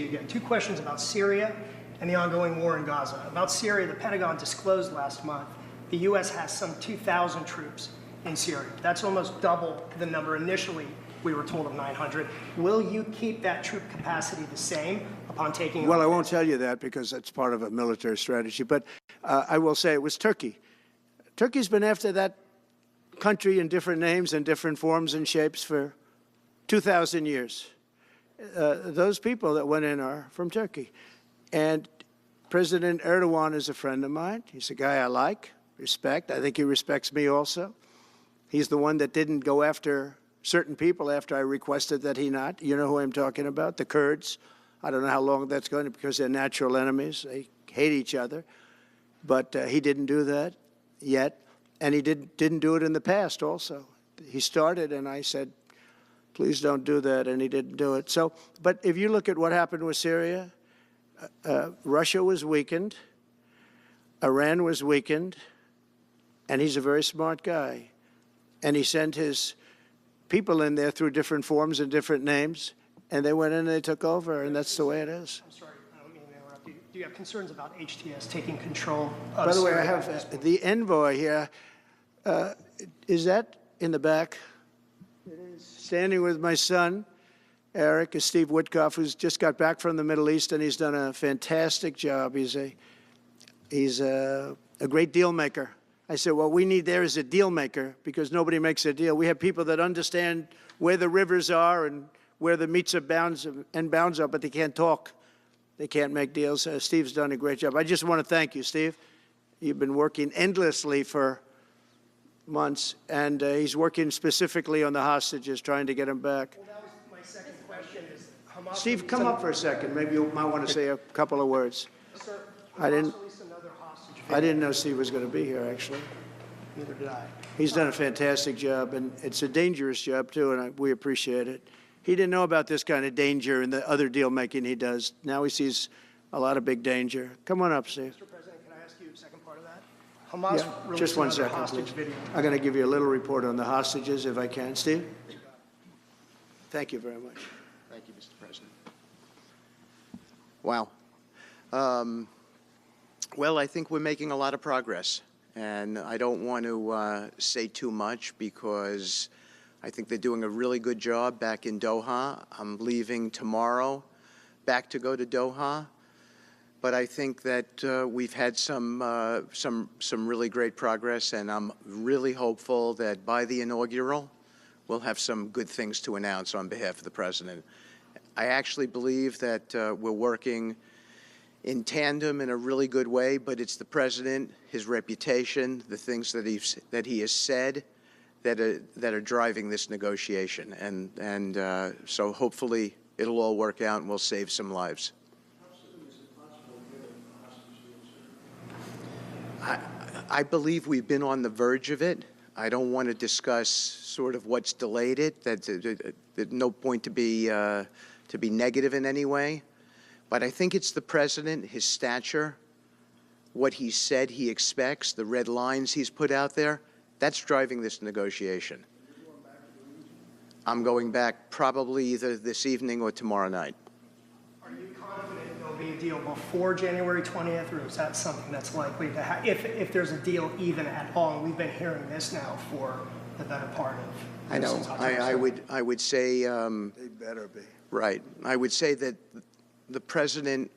Again, two questions about Syria and the ongoing war in Gaza. About Syria, the Pentagon disclosed last month the U.S. has some 2,000 troops in Syria. That's almost double the number initially we were told of 900. Will you keep that troop capacity the same upon taking Well, I won't tell you that because that's part of a military strategy, but I will say it was Turkey. Turkey's been after that country in different names and different forms and shapes for 2,000 years. Those people that went in are from Turkey. And President Erdogan is a friend of mine. He's a guy I like, respect. I think he respects me also. He's the one that didn't go after certain people after I requested that he not. You know who I'm talking about, the Kurds. I don't know how long that's going to, because they're natural enemies. They hate each other. But he didn't do that yet. And he didn't do it in the past also. He started, and I said, please don't do that, and he didn't do it. So, but if you look at what happened with Syria, Russia was weakened, Iran was weakened, and he's a very smart guy. And he sent his people in there through different forms and different names, and they went in and they took over, and that's the way it is. I'm sorry, I don't mean to interrupt you. Do you have concerns about HTS taking control of By the way, I Syria? have the envoy here. Is that in the back? Standing with my son, Eric, is Steve Witkoff, who's just got back from the Middle East, and he's done a fantastic job. He's a great deal maker. I said, what we need there is a deal maker, because nobody makes a deal. We have people that understand where the rivers are and where the meets and bounds are, but they can't talk. They can't make deals. Steve's done a great job. I just want to thank you, Steve. You've been working endlessly for months, and he's working specifically on the hostages, trying to get them back. Well, that was my second question. Is Hamas Steve, come up for a second. Maybe you might want to say a couple of words. Sir, I didn't released another hostage I didn't know Steve was going to be here, actually. Neither did I. He's done a fantastic job, and it's a dangerous job, too, and we appreciate it. He didn't know about this kind of danger and the other deal-making he does. Now he sees a lot of big danger. Come on up, Steve. Mr. President, can I ask you a second part of that? Hamas released Just one another second, hostage please. video. I'm going to give you a little report on the hostages, if I can. Steve? Thank you very much. Thank you, Mr. President. Wow. Well, I think we're making a lot of progress, and I don't want to say too much because I think they're doing a really good job back in Doha. I'm leaving tomorrow back to go to Doha, but I think that we've had some really great progress, and I'm really hopeful that by the inaugural, we'll have some good things to announce on behalf of the President. I actually believe that we're working in tandem in a really good way, but it's the President, his reputation, the things that he has said that are driving this negotiation. And so hopefully it'll all work out and we'll save some lives. I believe we've been on the verge of it. I don't want to discuss sort of what's delayed it. There's no point to be negative in any way. But I think it's the President, his stature, what he said he expects, the red lines he's put out there, that's driving this negotiation. I'm going back probably either this evening or tomorrow night. Are you confident there'll be a deal before January 20th, or is that something that's likely to happen, if there's a deal even at all? And we've been hearing this now for the better part of I know. I would say They better be. right. I would say that the President